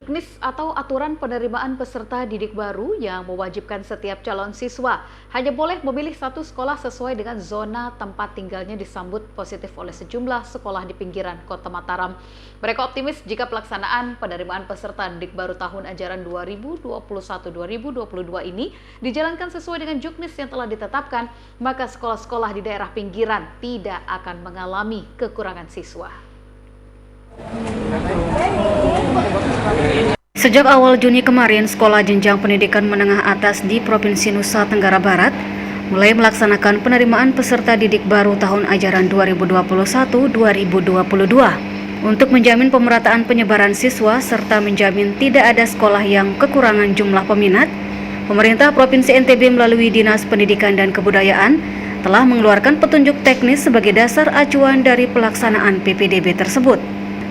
Juknis atau aturan penerimaan peserta didik baru yang mewajibkan setiap calon siswa hanya boleh memilih satu sekolah sesuai dengan zona tempat tinggalnya disambut positif oleh sejumlah sekolah di pinggiran Kota Mataram. Mereka optimis jika pelaksanaan penerimaan peserta didik baru tahun ajaran 2021-2022 ini dijalankan sesuai dengan Juknis yang telah ditetapkan, maka sekolah-sekolah di daerah pinggiran tidak akan mengalami kekurangan siswa. Sejak awal Juni kemarin, sekolah jenjang pendidikan menengah atas di Provinsi Nusa Tenggara Barat mulai melaksanakan penerimaan peserta didik baru tahun ajaran 2021-2022 untuk menjamin pemerataan penyebaran siswa serta menjamin tidak ada sekolah yang kekurangan jumlah peminat. Pemerintah Provinsi NTB melalui Dinas Pendidikan dan Kebudayaan telah mengeluarkan petunjuk teknis sebagai dasar acuan dari pelaksanaan PPDB tersebut.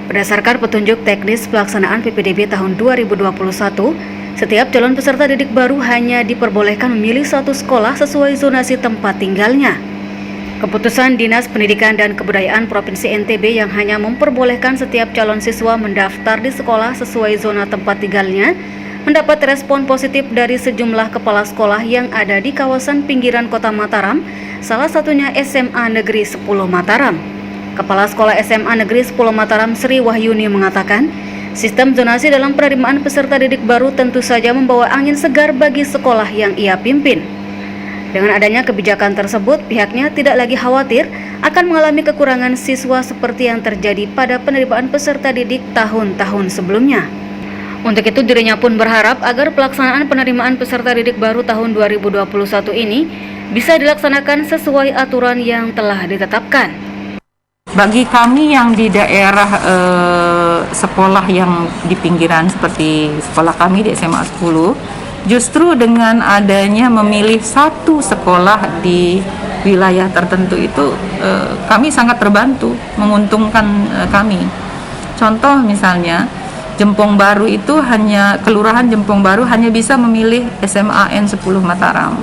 Berdasarkan petunjuk teknis pelaksanaan PPDB tahun 2021, setiap calon peserta didik baru hanya diperbolehkan memilih satu sekolah sesuai zonasi tempat tinggalnya. Keputusan Dinas Pendidikan dan Kebudayaan Provinsi NTB yang hanya memperbolehkan setiap calon siswa mendaftar di sekolah sesuai zona tempat tinggalnya mendapat respon positif dari sejumlah kepala sekolah yang ada di kawasan pinggiran Kota Mataram, salah satunya SMA Negeri 10 Mataram. Kepala Sekolah SMA Negeri 10 Mataram Sri Wahyuni mengatakan, sistem zonasi dalam penerimaan peserta didik baru tentu saja membawa angin segar bagi sekolah yang ia pimpin. Dengan adanya kebijakan tersebut, pihaknya tidak lagi khawatir akan mengalami kekurangan siswa seperti yang terjadi pada penerimaan peserta didik tahun-tahun sebelumnya. Untuk itu, dirinya pun berharap agar pelaksanaan penerimaan peserta didik baru tahun 2021 ini bisa dilaksanakan sesuai aturan yang telah ditetapkan. Bagi kami yang di daerah sekolah yang di pinggiran seperti sekolah kami di SMA 10, justru dengan adanya memilih satu sekolah di wilayah tertentu itu kami sangat terbantu, menguntungkan kami. Contoh misalnya, Jempong Baru itu Kelurahan Jempong Baru hanya bisa memilih SMA N10 Mataram.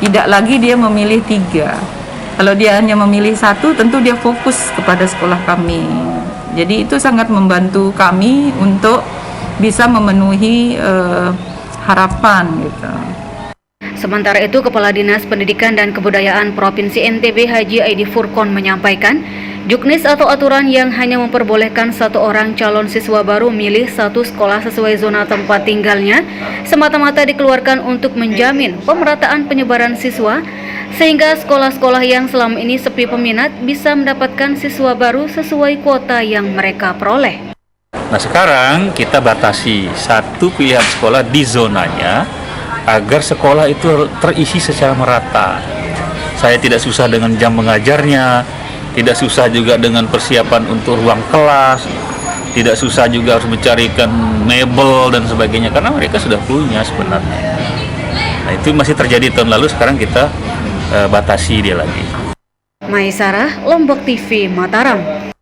Tidak lagi dia memilih 3. Kalau dia hanya memilih satu, tentu dia fokus kepada sekolah kami. Jadi itu sangat membantu kami untuk bisa memenuhi harapan gitu. Sementara itu, Kepala Dinas Pendidikan dan Kebudayaan Provinsi NTB Haji Aidi Furkon menyampaikan, Juknis atau aturan yang hanya memperbolehkan satu orang calon siswa baru milih satu sekolah sesuai zona tempat tinggalnya semata-mata dikeluarkan untuk menjamin pemerataan penyebaran siswa sehingga sekolah-sekolah yang selama ini sepi peminat bisa mendapatkan siswa baru sesuai kuota yang mereka peroleh. Nah, sekarang kita batasi satu pilihan sekolah di zonanya agar sekolah itu terisi secara merata. Saya tidak susah dengan jam mengajarnya, tidak susah juga dengan persiapan untuk ruang kelas, tidak susah juga harus mencarikan mebel dan sebagainya, karena mereka sudah punya sebenarnya. Nah, itu masih terjadi tahun lalu, sekarang kita batasi dia lagi. Maisarah, Lombok TV, Mataram.